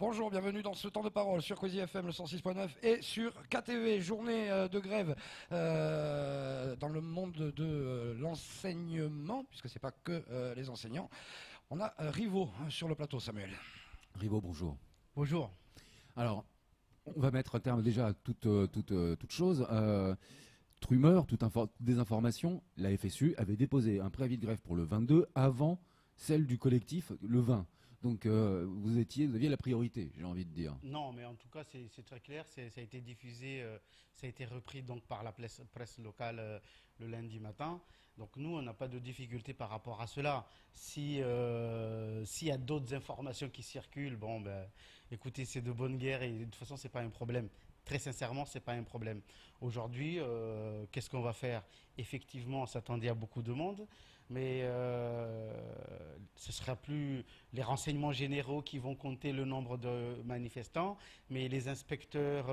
Bonjour, bienvenue dans ce temps de parole sur Cozy FM le 106.9 et sur KTV, journée de grève dans le monde de l'enseignement, puisque c'est pas que les enseignants. On a Rivo sur le plateau, Samuel. Rivo, bonjour. Bonjour. Alors, on va mettre un terme déjà à toute chose. Toute rumeur, toute désinformation, la FSU avait déposé un préavis de grève pour le 22 avant celle du collectif le 20. Donc vous aviez la priorité, j'ai envie de dire. Non, mais en tout cas, c'est très clair. Ça a été diffusé, ça a été repris donc par la presse locale le lundi matin. Donc nous, on n'a pas de difficulté par rapport à cela. S'il y a d'autres informations qui circulent, bon, ben, écoutez, c'est de bonne guerre et de toute façon, c'est pas un problème. Très sincèrement, c'est pas un problème. Aujourd'hui, qu'est-ce qu'on va faire? Effectivement, on s'attendait à beaucoup de monde, mais ce ne sera plus les renseignements généraux qui vont compter le nombre de manifestants, mais les inspecteurs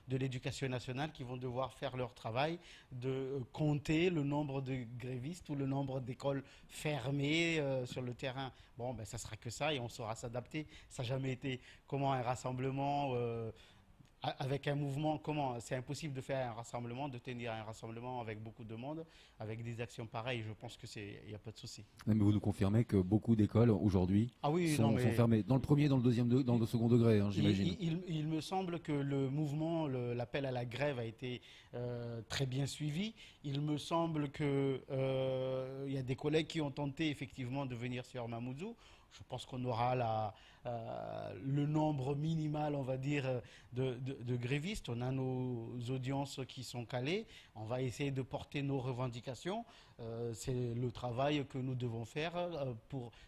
de l'éducation nationale qui vont devoir faire leur travail de compter le nombre de grévistes ou le nombre d'écoles fermées sur le terrain. Bon, ben, ça sera que ça et on saura s'adapter. Ça n'a jamais été comment un rassemblement avec un mouvement, comment? C'est impossible de faire un rassemblement, de tenir un rassemblement avec beaucoup de monde, avec des actions pareilles. Je pense que il n'y a pas de souci. Mais vous nous confirmez que beaucoup d'écoles aujourd'hui sont fermées dans le premier, dans le deuxième, dans le second degré, hein, j'imagine. Il me semble que le mouvement, l'appel à la grève a été très bien suivi. Il me semble que il y a des collègues qui ont tenté effectivement de venir sur Mamoudzou. Je pense qu'on aura le nombre minimal, on va dire, de grévistes. On a nos audiences qui sont calées. On va essayer de porter nos revendications. C'est le travail que nous devons faire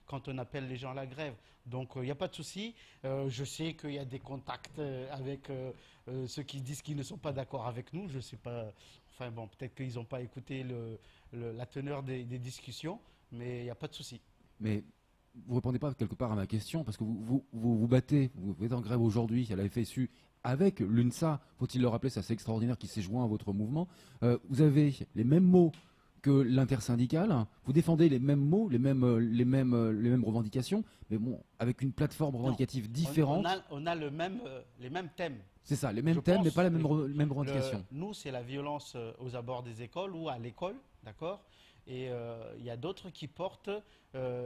quand on appelle les gens à la grève. Donc, il n'y a pas de souci. Je sais qu'il y a des contacts avec ceux qui disent qu'ils ne sont pas d'accord avec nous. Je ne sais pas. Enfin bon, peut-être qu'ils n'ont pas écouté la teneur des discussions, mais il n'y a pas de souci. Mais vous ne répondez pas quelque part à ma question, parce que vous battez, vous êtes en grève aujourd'hui à la FSU avec l'UNSA, faut-il le rappeler, c'est assez extraordinaire qui s'est joint à votre mouvement. Vous avez les mêmes mots que l'intersyndicale, vous défendez les mêmes mots, les mêmes revendications, mais bon, avec une plateforme revendicative différente. On a les mêmes thèmes. C'est ça, les mêmes thèmes, mais pas la même revendication. Nous, c'est la violence aux abords des écoles ou à l'école, d'accord? Et il y a d'autres qui portent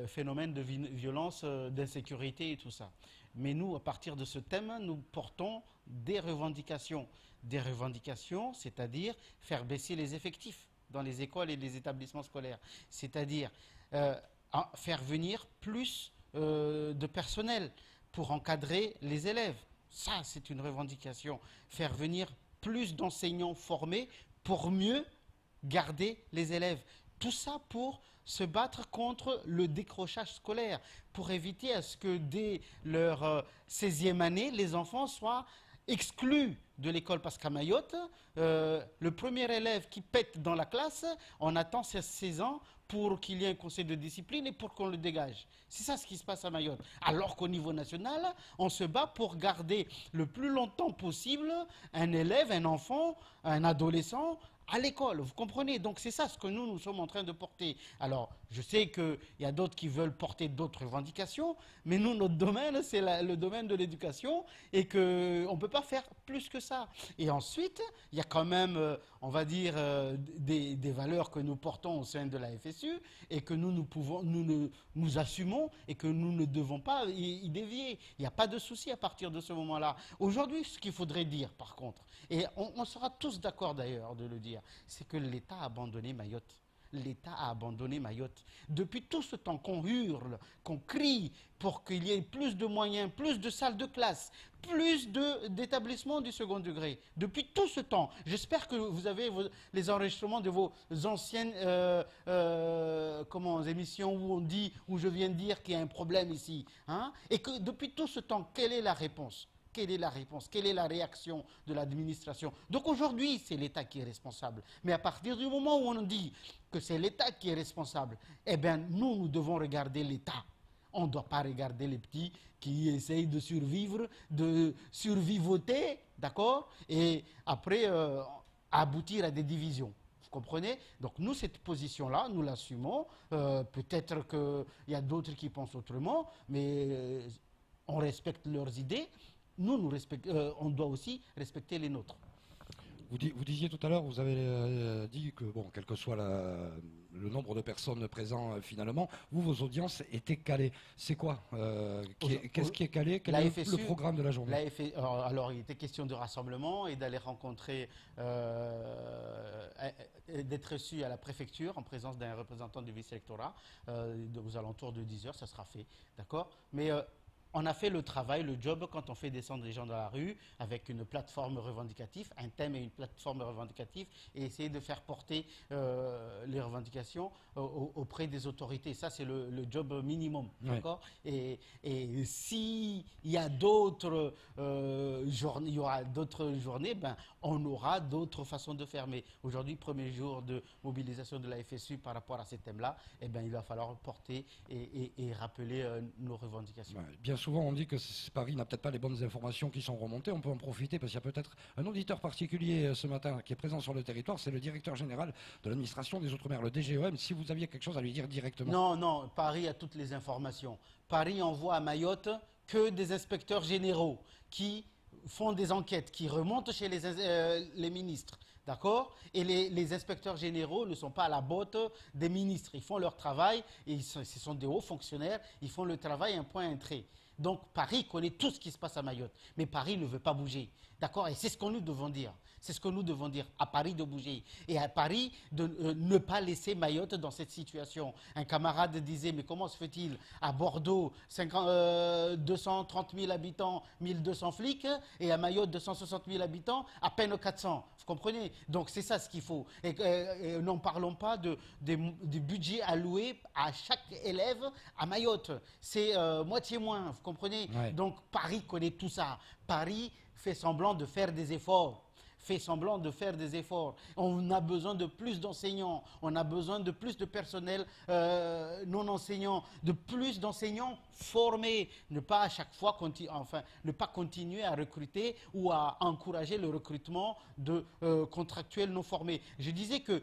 phénomène de violence, d'insécurité et tout ça. Mais nous, à partir de ce thème, nous portons des revendications. Des revendications, c'est-à-dire faire baisser les effectifs dans les écoles et les établissements scolaires. C'est-à-dire faire venir plus de personnel pour encadrer les élèves. Ça, c'est une revendication. Faire venir plus d'enseignants formés pour mieux garder les élèves. Tout ça pour se battre contre le décrochage scolaire, pour éviter à ce que dès leur 16e année, les enfants soient exclus de l'école. Parce qu'à Mayotte, le premier élève qui pète dans la classe, on attend 16 ans pour qu'il y ait un conseil de discipline et pour qu'on le dégage. C'est ça ce qui se passe à Mayotte. Alors qu'au niveau national, on se bat pour garder le plus longtemps possible un élève, un enfant, un adolescent à l'école, vous comprenez? Donc c'est ça ce que nous sommes en train de porter. Alors, je sais qu'il y a d'autres qui veulent porter d'autres revendications, mais nous, notre domaine, c'est le domaine de l'éducation et qu'on ne peut pas faire plus que ça. Et ensuite, il y a quand même, on va dire, des valeurs que nous portons au sein de la FSU et que nous assumons et que nous ne devons pas y dévier. Il n'y a pas de souci à partir de ce moment-là. Aujourd'hui, ce qu'il faudrait dire, par contre, et on sera tous d'accord d'ailleurs de le dire, c'est que l'État a abandonné Mayotte. L'État a abandonné Mayotte. Depuis tout ce temps qu'on hurle, qu'on crie pour qu'il y ait plus de moyens, plus de salles de classe, plus d'établissements du second degré. Depuis tout ce temps, j'espère que vous avez les enregistrements de vos anciennes émissions où je viens de dire qu'il y a un problème ici. Hein, et que depuis tout ce temps, quelle est la réponse ? Quelle est la réponse? Quelle est la réaction de l'administration? Donc aujourd'hui, c'est l'État qui est responsable. Mais à partir du moment où on dit que c'est l'État qui est responsable, eh bien, nous devons regarder l'État. On ne doit pas regarder les petits qui essayent de survivre, de survivoter, d'accord? Et après, aboutir à des divisions. Vous comprenez? Donc nous, cette position-là, nous l'assumons. Peut-être qu'il y a d'autres qui pensent autrement, mais on respecte leurs idées, on doit aussi respecter les nôtres. Vous disiez tout à l'heure, vous avez dit que, bon, quel que soit le nombre de personnes présentes finalement, vos audiences étaient calées. C'est quoi qu'est-ce qui est calé? Quel est le programme de la journée? Alors, il était question de rassemblement et d'aller rencontrer, d'être reçu à la préfecture en présence d'un représentant du vice-rectorat aux alentours de 10 heures, ça sera fait. D'accord? Mais on a fait le travail, le job, quand on fait descendre les gens dans la rue avec une plateforme revendicative, un thème et une plateforme revendicative, et essayer de faire porter les revendications auprès des autorités. Ça, c'est le job minimum. D'accord ? Et s'il y a d'autres journées, il y aura d'autres journées, ben, on aura d'autres façons de faire. Mais aujourd'hui, premier jour de mobilisation de la FSU par rapport à ces thèmes-là, eh ben, il va falloir porter et rappeler nos revendications. Ouais, bien souvent, on dit que Paris n'a peut-être pas les bonnes informations qui sont remontées. On peut en profiter parce qu'il y a peut-être un auditeur particulier ce matin qui est présent sur le territoire. C'est le directeur général de l'administration des Outre-mer, le DGEM. Si vous aviez quelque chose à lui dire directement. Non, Paris a toutes les informations. Paris envoie à Mayotte que des inspecteurs généraux qui font des enquêtes, qui remontent chez les ministres. D'accord? Et les inspecteurs généraux ne sont pas à la botte des ministres. Ils font leur travail, et ce sont des hauts fonctionnaires, ils font le travail un point, un trait. Donc Paris connaît tout ce qui se passe à Mayotte, mais Paris ne veut pas bouger. D'accord? Et c'est ce que nous devons dire. C'est ce que nous devons dire, à Paris de bouger. Et à Paris de ne pas laisser Mayotte dans cette situation. Un camarade disait, mais comment se fait-il à Bordeaux, 230 000 habitants, 1200 flics, et à Mayotte, 260 000 habitants, à peine 400. Vous comprenez? Donc c'est ça ce qu'il faut. Et n'en parlons pas du budget alloué à chaque élève à Mayotte. C'est moitié moins, vous comprenez? Ouais. Donc Paris connaît tout ça. Paris fait semblant de faire des efforts. On a besoin de plus d'enseignants, on a besoin de plus de personnel non enseignant, de plus d'enseignants formés. Ne pas à chaque fois ne pas continuer à recruter ou à encourager le recrutement de contractuels non formés. Je disais que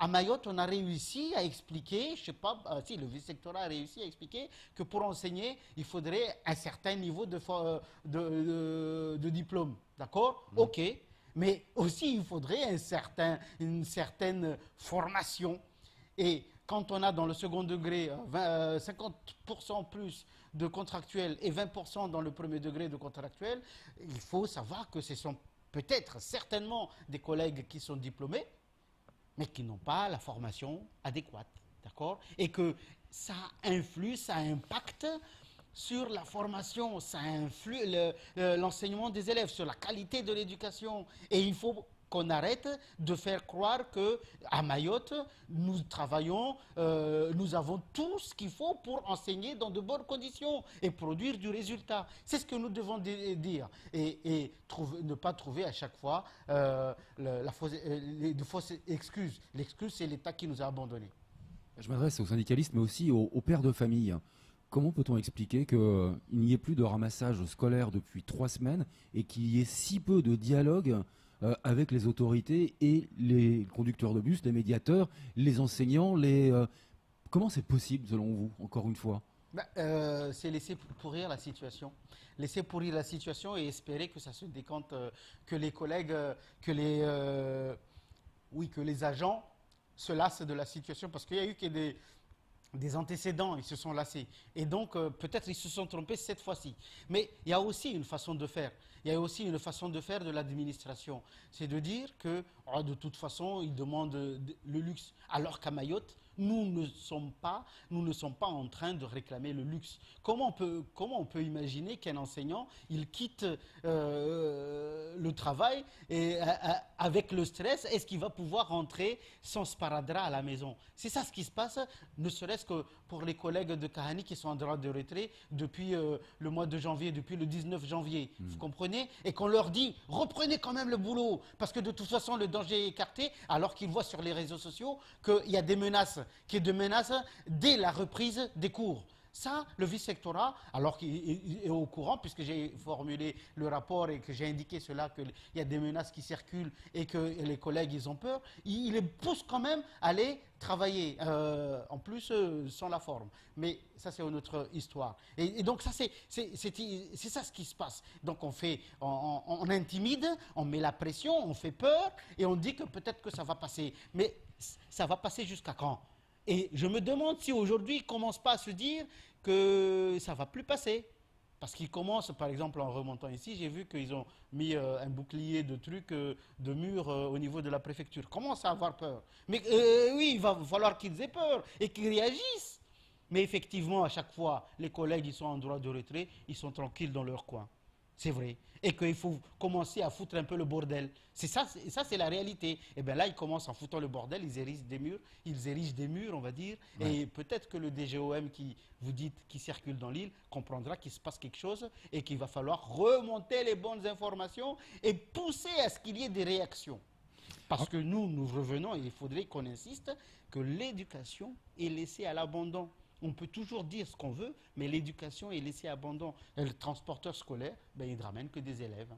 à Mayotte, on a réussi à expliquer, je sais pas, si le vice-rectorat a réussi à expliquer que pour enseigner, il faudrait un certain niveau de diplôme. D'accord? Ok. Mais aussi, il faudrait une certaine formation. Et quand on a dans le second degré 50% plus de contractuels et 20% dans le premier degré de contractuels, il faut savoir que ce sont peut-être certainement des collègues qui sont diplômés, mais qui n'ont pas la formation adéquate. D'accord? Et que ça influe, ça impacte sur la formation, ça influe l'enseignement des élèves, sur la qualité de l'éducation. Et il faut qu'on arrête de faire croire qu'à Mayotte, nous travaillons, nous avons tout ce qu'il faut pour enseigner dans de bonnes conditions et produire du résultat. C'est ce que nous devons dire. Et ne pas trouver à chaque fois de fausses excuses. L'excuse, c'est l'État qui nous a abandonnés. Je m'adresse aux syndicalistes, mais aussi aux pères de famille. Comment peut-on expliquer qu'il n'y ait plus de ramassage scolaire depuis 3 semaines et qu'il y ait si peu de dialogue avec les autorités et les conducteurs de bus, les médiateurs, les enseignants Comment c'est possible selon vous, encore une fois? C'est laisser pourrir la situation. Laisser pourrir la situation et espérer que ça se décante, que les collègues, que les agents se lassent de la situation, parce qu'il y a eu des antécédents, ils se sont lassés. Et donc, peut-être ils se sont trompés cette fois-ci. Mais il y a aussi une façon de faire. Il y a aussi une façon de faire de l'administration. C'est de dire que, de toute façon, ils demandent le luxe. Alors qu'à Mayotte, nous ne sommes pas en train de réclamer le luxe. Comment on peut imaginer qu'un enseignant, il quitte le travail et avec le stress, est-ce qu'il va pouvoir rentrer sans sparadrap à la maison? C'est ça ce qui se passe, ne serait-ce que pour les collègues de Kahani qui sont en droit de retrait depuis le mois de janvier, depuis le 19 janvier. Vous comprenez? Et qu'on leur dit, reprenez quand même le boulot, parce que de toute façon, le danger est écarté, alors qu'ils voient sur les réseaux sociaux qu'il y a des menaces dès la reprise des cours. Ça, le vice-rectorat, alors qu'il est au courant, puisque j'ai formulé le rapport et que j'ai indiqué cela, qu'il y a des menaces qui circulent et que les collègues, ils ont peur, il les pousse quand même à aller travailler, en plus sans la forme. Mais ça, c'est une autre histoire. Et donc, ça, c'est ça ce qui se passe. Donc, on intimide, on met la pression, on fait peur et on dit que peut-être que ça va passer. Mais ça va passer jusqu'à quand? Et je me demande si aujourd'hui, ils ne commencent pas à se dire que ça ne va plus passer. Parce qu'ils commencent, par exemple, en remontant ici, j'ai vu qu'ils ont mis un bouclier de trucs, de murs au niveau de la préfecture. Ils commencent à avoir peur. Mais oui, il va falloir qu'ils aient peur et qu'ils réagissent. Mais effectivement, à chaque fois, les collègues, ils sont en droit de retrait, ils sont tranquilles dans leur coin. C'est vrai. Et qu'il faut commencer à foutre un peu le bordel. C'est ça, c'est la réalité. Et bien là, ils commencent en foutant le bordel, ils érigent des murs, on va dire. Ouais. Et peut-être que le DGOM qui vous dites qui circule dans l'île comprendra qu'il se passe quelque chose et qu'il va falloir remonter les bonnes informations et pousser à ce qu'il y ait des réactions. Parce que nous revenons, et il faudrait qu'on insiste, que l'éducation est laissée à l'abandon. On peut toujours dire ce qu'on veut, mais l'éducation est laissée à l'abandon. Le transporteur scolaire, ben, il ne ramène que des élèves.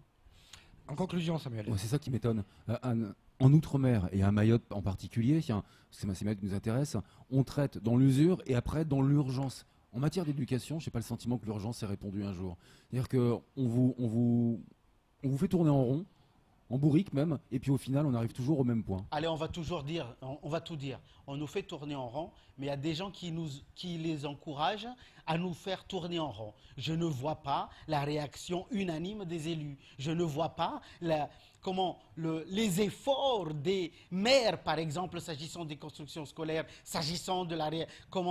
En conclusion, Samuel. Ouais, c'est ça qui m'étonne. En Outre-mer, et à Mayotte en particulier, c'est Mayotte qui nous intéresse, on traite dans l'usure et après dans l'urgence. En matière d'éducation, je n'ai pas le sentiment que l'urgence ait répondu un jour. C'est-à-dire qu'on vous fait tourner en rond, en bourrique même, et puis au final, on arrive toujours au même point. Allez, on va toujours dire, on va tout dire. On nous fait tourner en rond, mais il y a des gens qui les encouragent à nous faire tourner en rond. Je ne vois pas la réaction unanime des élus. Je ne vois pas les efforts des maires, par exemple, s'agissant des constructions scolaires, s'agissant de la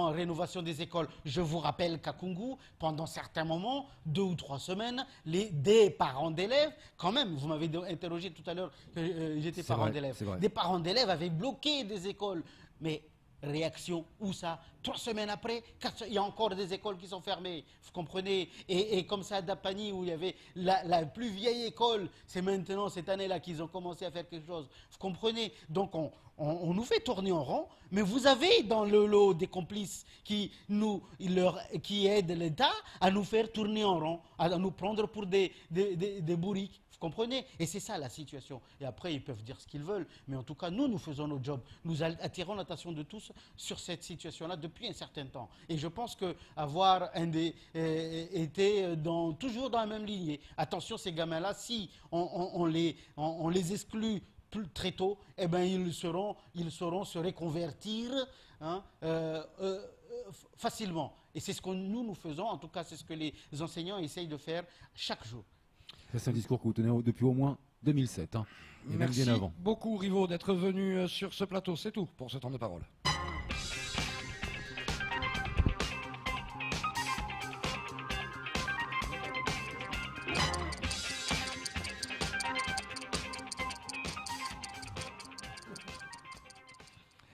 rénovation des écoles. Je vous rappelle qu'à Koungou, pendant certains moments, 2 ou 3 semaines, des parents d'élèves, quand même, vous m'avez interrogé tout à l'heure que j'étais parent d'élèves, des parents d'élèves avaient bloqué des écoles. Mais réaction, où ça? 3 semaines après, il y a encore des écoles qui sont fermées, vous comprenez? Et comme ça, à Dapani, où il y avait la plus vieille école, c'est maintenant, cette année-là, qu'ils ont commencé à faire quelque chose. Vous comprenez? Donc, on nous fait tourner en rond, mais vous avez dans le lot des complices qui aident l'État à nous faire tourner en rond, à nous prendre pour des bourriques. Vous comprenez? Et c'est ça la situation. Et après, ils peuvent dire ce qu'ils veulent. Mais en tout cas, nous faisons notre job. Nous attirons l'attention de tous sur cette situation-là depuis un certain temps. Et je pense qu'avoir été toujours dans la même lignée. Attention, ces gamins-là, si on les exclut très tôt, eh ben, ils sauront se reconvertir facilement. Et c'est ce que nous faisons. En tout cas, c'est ce que les enseignants essayent de faire chaque jour. C'est un discours que vous tenez depuis au moins 2007, et Merci même bien avant. Beaucoup, Rivaud, d'être venu sur ce plateau. C'est tout pour ce temps de parole.